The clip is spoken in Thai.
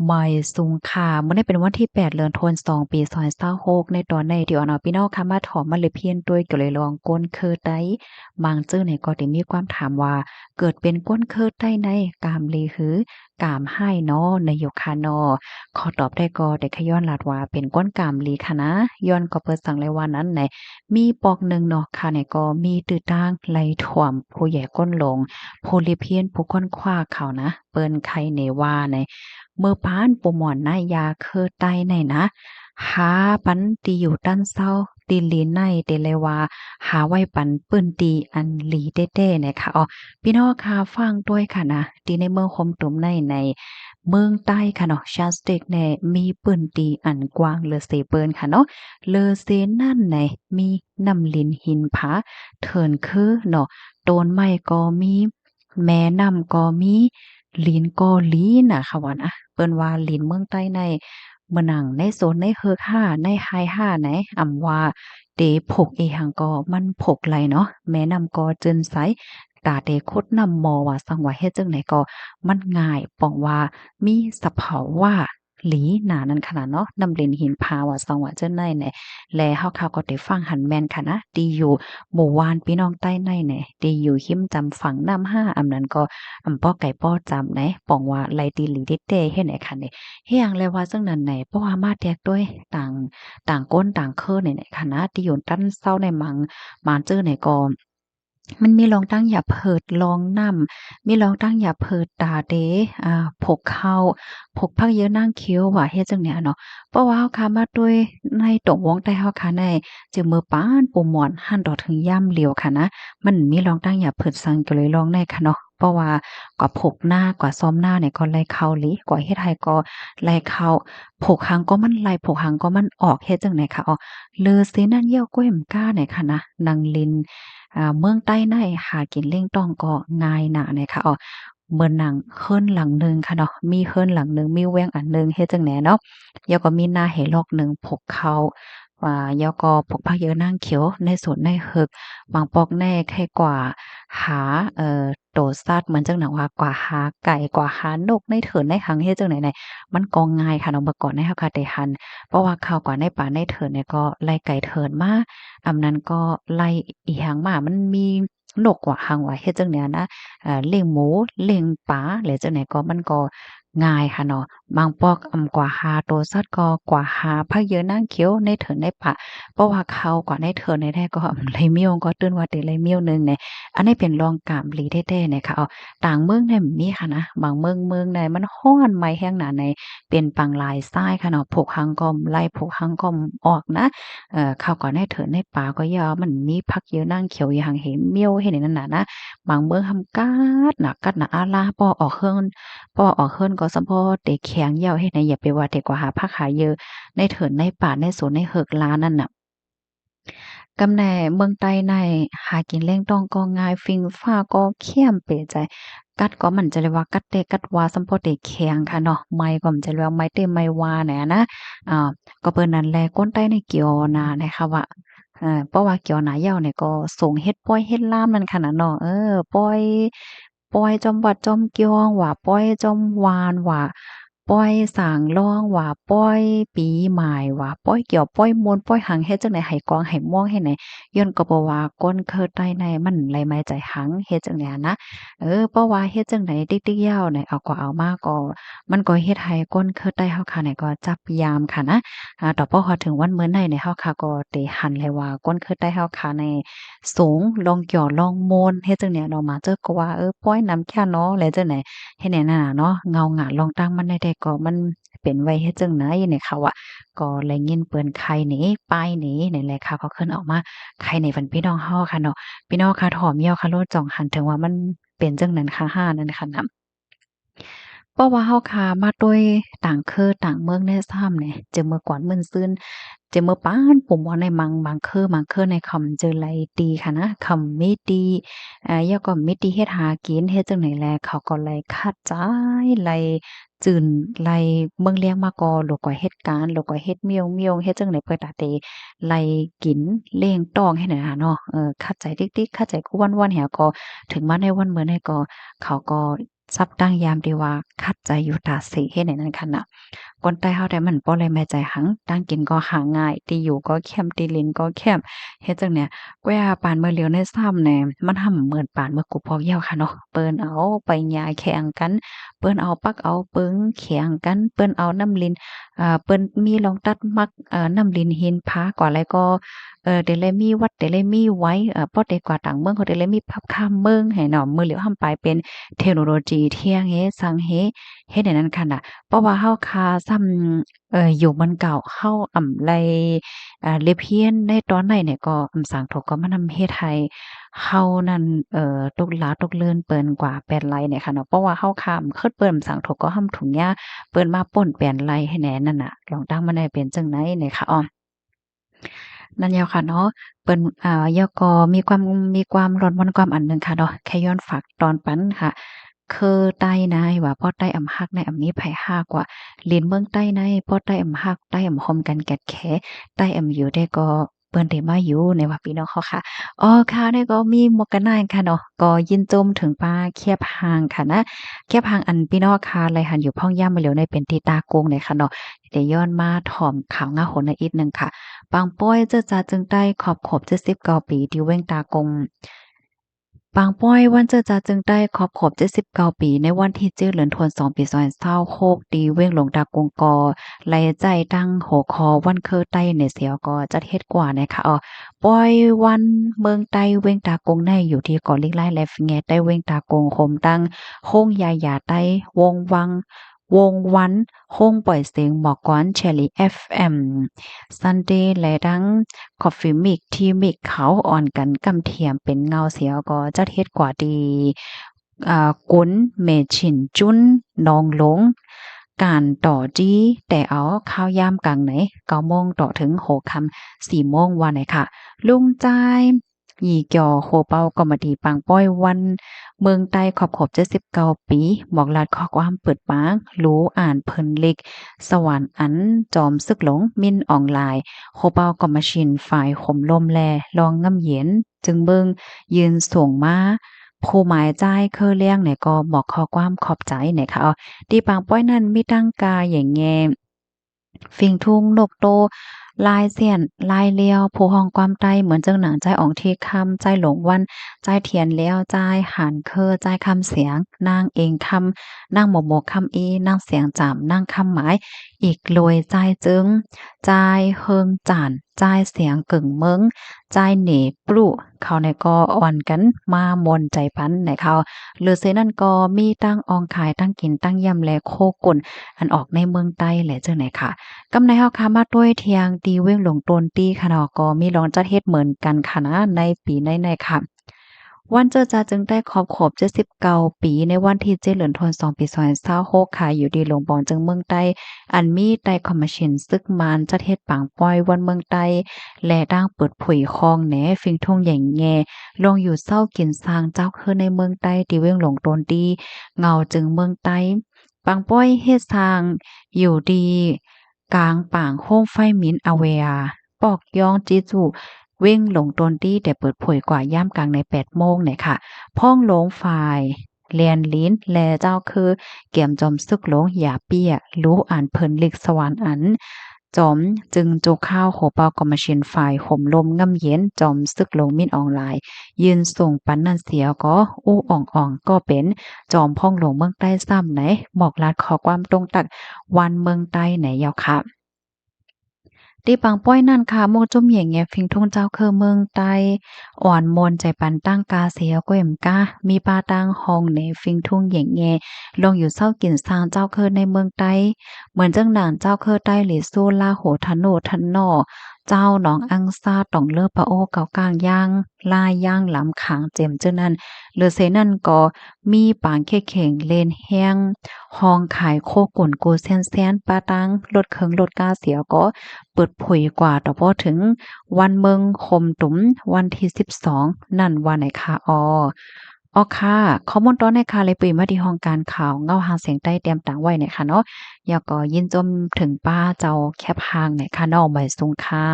ใหม่สูงค่ะมื้อนี้เป็นวันที่8เดือนธันวาคมปี2026ในตอนในที่ว่าเนาะพี่น้องค่ะมาถอมมาเลยเพียนด้วยก็เลยลองก้นคือไต้บางจื้อเนี่ยก็ได้มีความถามว่าเกิดเป็นก้นคือไต้ในกามลีหือกามให้เนาะในอยู่ค่ะเนาะขอตอบได้ก็ได้ขย้อนลาดว่าเป็นก้นกามลีค่ะนะย้อนก็เปิดสั่งเลยว่านั้นไหนมีปอกหนึ่งเนาะค่ะเนี่ยก็มีตื้อตางไหลท่วมผู้ใหญ่ก้นหลงผู้ลิเพียนผู้ค้นคว้าเขานะเปิ้นไข่เนว่าใน เมื่อปานปูหมอนนายาคือไตในนะหาปันตีอยู่ด้านเศร้าตีลีในเตเลยว่าหาไว้ปันปื้นตีอันหลีเต้ๆนะคะอ๋อพี่น้องค่ะฟังด้วยค่ะนะตีในเมืองคมตุมในเมืองใต้ค่ะเนาะชาสติกเนี่ยมีปื้นตีอันกว้างเลอเซเปิ้นค่ะเนาะเลอเซนั่นไหนมีน้ำลินหินผาเถินคือเนาะโตนไม้ก็มีแม่น้ำก็มีลิ้นก็ลีน่ะค่ะว่านะ เปิ้นว่าลิ้นเมืองใต้ในเมืองหนังในโซนในเฮือกห้าในไฮห้าไหนอำว่าเตผกอีหังก็มันผกไหลเนาะแม่นำก็เจินไสตาเตคดนำมอว่าสังว่าเฮ็ดจังไหนก็มันง่ายป้องว่ามีสะเผาว่าหลีหนานั้นขนาดเนาะนำเล่นหินพาว่าสังว่าเจ้าในแหน่แลเฮาเขาก็ได้ฟังหันแม่นค่ะนะดีอยู่หมู่วานพี่น้องใต้ในแหน่ดีอยู่หิมจำฝังน้ำห้าอำนั้นก็ ป้อไก่ป้อจำไหนป้องว่าไลตีหลีดิเต้เฮ็ดไหนคันนี่เฮียงเลยว่าซึ่งนั้นไหนเพราะว่ามาแตกด้วยต่างก้นต่างเคินไหนๆค่ะนะที่อยู่ตั้นเศร้าในมังมาเจอไหนก็มันมีรองตั้งอย่าเพิดรองน้ำมีรองตั้งอย่าเพิดตาเดผกเข้าผกพักเยอะนั่งเคี้ยวว่าเฮ็ดจังเนี่ยเนาะเพราะว่าเฮาค่ะมาด้วยในตรงวงใต้เฮาค่ะในจือมือป้านปูหมอนหั่นดอกถึงย่ำเหลียวค่ะนะมันมีรองตั้งอย่าเพิดสั่งก็เลยลองได้ค่ะเนาะ เพราะว่ากว่าผกหน้ากว่าซ้อมหน้าเนี่ยก็ไล่เข้าหลิกว่าเฮ็ดให้ก็ไล่เข้าผกหางก็มันไล่ผกหางก็มันออกเฮ็ดจั่งใดคะอ้อเลอซินั่นเยี่ยวก้วยมก้าเนี่ยค่ะนะนางลินเมืองใต้ในหากินเล่งต้องก็ง่ายหนาเนี่ยค่ะอ้อเหมือนหนังเฮิรนหลังหนึ่งค่ะเนาะมีเฮิรนหลังหนึ่งมีแว้งอันหนึ่งเฮ็ดจั่งใดเนาะแล้วก็มีนาให้ลอกหนึ่งผกเข้าแล้วก็ผกผักเยอะนางเขียวในสวนในเฮึกบางปอกแน่ไข่กว่าหาโตสัตว์เหมือนจังหนังว่ากว่าหาไก่กว่าหานกในเถินในหังเฮ็ดจังได๋มันก็ง่ายค่ะเนาะเมื่อก่อนในเฮาก็ได้หันเพราะว่าข่าวก่อนในป่าในเถินเนี่ยก็ไล่ไก่เถินมาอำนั้นก็ไล่อีหยังมามันมีนกว่าหังว่าเฮ็ดจั่งใดนะเลี้ยงหมูเลี้ยงปลาแล้วจังไดก็มันก็ง่ายค่ะเนาะบางปอกกว่าหาโตสัตว์ก็กว่าหาผักเหยอะนางเขียวในเถินในป่าเพราะว่าเขากว่าในเถินในแท้ก็ไลเมียวก็ตื้นว่าแต่ไลเมียวหนึ่งเนี่ย อันนี้เป็นรองกามหลีแท้ๆเนี่ยค่ะเอาต่างเมืองเนี่ยมีค่ะนะบางเมืองใดมันร้อนไหม้แห้งหนาในเป็นปังลายทรายค่ะเนาะพวกหังก็ไล่พวกหังก็ออกนะข้าวก็ในเถินในป่าก็ยามันมีผักเยอะนางเขียวอย่างเห็นเมียวเห็นนั่นน่ะนะบางเมืองทำกาดน่ะกัดน่ะอาลาปอออกเฮิรนก็ซัมพอเตะแข็งยาวเฮ็ดให้อย่าไปว่าแต่กว่าหาผักหาเยอะในเถินในป่าในสวนในเหิกลานั่นน่ะ กำแหน่เมืองใต้ในหากินเล่งต้องก็ง่ายฟิงฟ้าก็เข้มเปใจกัดก็มันจะเรียกว่ากัดเตกัดวาซัมพอเตแข็งค่ะเนาะไม้ก็มันจะเรียกว่าไม้เตไม้วาเนี่ยนะอ่าก็เปิ้นนั่นแหละคนใต้ในเกี่ยวนานะคะว่าเพราะว่าเกี่ยวหนายาวเนี่ยก็ส่งเฮ็ดป้อยเฮ็ดล่ามนั่นค่ะน่ะเนาะป้อยจอมวัดจอมเกียวว่าป้อยจอมวานว่าป้อยสางล่องว่าป้อยปีหมายว่าป้อยเกี่ยวป้อยม่วนป้อยหังเฮ็ดจังได๋ให้กวางให้ม่วงเฮ็ดไหนย้อนก็บ่ว่าก้นเคิดใต้ในมันไหลมาใจหังเฮ็ดจั่งใดอะนะเพราะว่าเฮ็ดจั่งใดติ๊กๆยาวเนี่ยเอาก็เอามาก็มันก็เฮ็ดให้ก้นเคิดใต้เฮาค่ะเนี่ยก็จับยามค่ะนะต่อพอฮอดถึงวันมื้อในเนี่ยเฮาค่ะก็ได้หันเลยว่าก้นเคิดใต้เฮาค่ะในสูงลองเกี่ยวลองม่วนเฮ็ดจั่งใดเนาะมาเจอก็ว่าป้อยนำแค่เนาะแล้วจังได๋เฮ็ดแนวนั้นน่ะเนาะเงาหงาลองตั้งมันได้แต่ก็มันเป็นไว้เฮ็ดจั่งใดเนี่ยค่ะว่า ก็แลยินเปิ้นไข่หนิป้ายหนินี่แหละค่ะก็ขึ้นออกมาไข่ในฝันพี่น้องเฮาค่ะเนาะพี่น้องค่ะถอมเหย้าค่ะโลดจ่องหันถึงว่ามันเป็นจังนั้นค่ะห้านั่นค่ะนำ เพราะว่าเฮาค้ามาด้วยต่างต่างเมืองแน่ซ้ำเนี่ยเจอเมื่อก่อนมื้อซื่นเจอเมื่อปานผมว่าในบางเคอในคำเจอไรตีค่ะนะคำมิตีแล้วก็มิตีเฮ็ดหากินเฮ็ดจังไหนแลเขาก็ไล่คัดจ้ายไล่จื้นไล่เมืองเลียงมาก่อแล้วก็เฮ็ดการแล้วก็เฮ็ดเมียวๆเฮ็ดจั่งใดเพิ่นตาเตไล่กินเล่งต้องเฮ็ดนั่นน่ะเนาะคัดใจติ๊กๆคัดใจกูวันๆแหวก็ถึงมาในวันมื้อนี้ก็เขาก็ ซับตั้งยามดีว่าคัดใจอยู่ตาเสเฮ็ดให้นั้นคั่นน่ะคนใต้เฮาได้มันบ่เลยแม่ใจหังตั้งกินก็หาง่ายที่อยู่ก็แคมป์ที่เล่นก็แคมป์เฮ็ดจั่งเนี่ยแกว่าปานมื้อเหลียวในซ้ำแหน่มันห่ำเหมือนปานมื้อกุพอเหี่ยวค่ะเนาะเปิ้นเอาไปหยายแข่งกันเปิ้นเอาปักเอาปึงแข่งกันเปิ้นเอาน้ำลิ้นเปิ้นมีลองตัดมักน้ำลิ้นหินผาก่อแล้วก็เดเลมีวัดเดเลมีไว้ป้อเดกว่าต่างเมืองเขาเดเลมีพับข้ามเมืองให้เนาะมื้อเหลียวห่ำไปเป็นเทคโนโลยีเที่ยงเฮซังเฮเฮ็ดให้นั้นคั่นน่ะ เพราะว่าเฮาคาซ้ำอยู่มันเก่าเฮาอำไลเล็บเฮียนในตอนไหนเนี่ยก็อำสางถกก็มานำเฮ็ดให้เฮานั้นตกหลาตกเลื่อนเปิ้นกว่าแปดไลเนี่ยค่ะเนาะเพราะว่าเฮาข้ามเคิดเปิ้นสางถกก็ห้ำถุงยาเปิ้นมาป่นแปลนไลให้แหน่นั่นน่ะลองตั้งมันได้เป็นจังได๋เนี่ยค่ะอ้อนั่นแล้วค่ะเนาะเปิ้นแล้วก็มีความร้อนวนความอันหนึ่งค่ะเนาะแค่ย้อนฝากตอนปันค่ะคือใต้นายว่าพ่อใต้อำฮักในอำนี้ไผฮากว่าเรียนเมืองใต้ในพ่อใต้อำฮักใต้อำคมกันแก่ดแขใต้อำอยู่ได้ก็เปิ้นได้มาอยู่ในว่าพี่น้องเขาค่ะอ๋อค่ะนี่ก็มีหมวกกันน็อกค่ะเนาะก็ยินจมถึงปลาเคียบหางค่ะนะเคียบหางอันพี่น้องค่ะไหลหันอยู่พ่องย่ามมาเหลียวในเป็นที่ตากงเนี่ยค่ะเนาะเดี๋ยวย้อนมาถ่อมข่าวหน้าโหนในอีกหนึ่งค่ะ ปางป้อยเจ้าจ๋าจึงได้ขอบขบ79ปีที่เว้งตากงปางป้อยวันเจ้าจ๋าจึงได้ขอบขบ79ปีในวันที่7เดือนธันวาคมปี2026ที่เว้งหลงตากงกอไหลใจตั้งหัวคอวันคือใต้ในเสียวก็จัดเฮ็ดกว่านะคะป้อยวันเมืองใต้เว้งตากงในอยู่ที่เกาะลิงไล่และฟิแงใต้เว้งตากงโฮมตั้งโค้งยายาใต้วงวังวงวันโค้งปล่อยเสียงหมอกก้อนเชอรี่ FM Sunday และดัง Coffee Mix ที่มิกเขาอ่อนกันกำเทียมเป็นเงาเสียวก็จัดเฮ็ดกว่าดีกุนเมฉินจุ้นนองหลงการต่อจี้แต่เอาข้าวยามกลางไหน9โมงต่อถึง6ค่ำ4โมงวันไหนค่ะลุงจายหยี่เกี่ยวโคเป้าก็มาดีปังป้อยวันเมืองใต้ขอบ79ปีหมอกลาดข้อความเปิดปากรู้อ่านเพิ่นเล็กสวรรค์อันจอมซึกหลงมินออนไลน์ โคเปาก็มาชินฝ่ายข่มลมแลลองง่ำเหย็นจึงเบิงยืนส่งมาผู้หมายจ่ายคือเลี้ยงเนี่ยก็บอกข้อความขอบใจเนี่ยค่ะดีปางป้อยนั้นมีตั้งกาอย่างแงฟิงทุ่งนกโตลายเสียนลายเลียวผู้ห้องความใต้เหมือนจังหนังใจอ่องที่คำใจหลงวันใจเทียนแล้วใจหันเคอใจคำเสียงนางเองคำนางหมกหมกคำอีนางเสียงจามนางคำหมายอีกโลยใจจึง จ่ายเฮิงจ่านจ่ายเสียงกึ่งเมิงจ่ายเหนปลุเขาในก็อ่อนกันมามนใจพันในเขาหรือเซนั่นก็มีตั้งอองขายตั้งกินตั้งยำและโคกุนอันออกในเมืองใต้แหละจังไหนค่ะกำในเฮาค่ะมาด้วยเทียงตีเว้งหลงตนตีค่ะเนาะก็มีรองจัดเฮ็ดเหมือนกันค่ะนะในปีในๆค่ะ วันเจอจาจึงได้ขอบ79ปีในวันที่7เดือนธันวาคมปี2026ค่ะอยู่ดีหลวงบอนจึงเมืองใต้อันมีใต้คอมมิชชันซึกมานจัดเฮ็ดปางปอยวันเมืองใต้และด้างเปิดผุยคองแหนฟิงทุ่งใหญ่แงลงอยู่เศร้ากินสร้างเจ้าคือในเมืองใต้ที่เว้งหลงตนดีเงาจึงเมืองใต้ปางป้อยเฮ็ดสร้างอยู่ดีกลางป่างโฮมไฟมินอเวียปอกยองจีจู เว่งหลงตนตี้แต่เปิดเผยกว่าย่ามกลางใน8โมงเนี่ยค่ะพ้องหลงฝ่ายเลียนลิ้นแลเจ้าคือเกี่ยมจอมซึกหลงอย่าเปี้ยรู้อ่านเพิ่นลิกสวรรค์อันจอมจึงโจกข้าวโหเปากอมชินฝ่ายห่มลมง่ำเย็นจอมซึกหลงมินออนไลน์ยืนส่งปันนันเสียก็อู้อ่องก็เป็นจอมพ่องหลงเมืองใต้ซ้ำไหนบอกลาดขอความตรงตักวันเมืองใต้ไหนยาวค่ะ ตีปังป้อยนั่นค่ะโมจุ่มเหย่งแงฟิงทุ่งเจ้าเคอเมืองใต้อ่อนมนใจปันตั้งกาเสียก้วยมกามีปาตั้งห้องในฟิงทุ่งเหย่งแงลงอยู่เศร้ากินสร้างเจ้าเคอในเมืองใต้เหมือนจังหนานเจ้าเคอใต้หลีสู้ลาโหทันโนทันนอเจ้าหนองอังซาต่องเลิศปะโอเก่ากลางย่างลายย่างหลำขางเจ็มเจ้านั้นหรือเสนั่นก็มีปางเข่งเลนแห้งห้องขายโคกุ่นโกเซียนแซนปาตังลดเคิงลดกาเสียก็ เปิดเผยกว่าต่อพอถึงวันเมืองคมตุ๋มวันที่12นั่นวันไหนคะอค่ะข้อมูลตอนในค่ะเลยปุยมาที่ห้องการข่าวเงาหางเสียงใต้เตรียมต่างไว้เนี่ยค่ะเนาะอยากก็ยินจมถึงป้าเจ้าแคบหางเนี่ยค่ะเนาะใบสูงค่ะ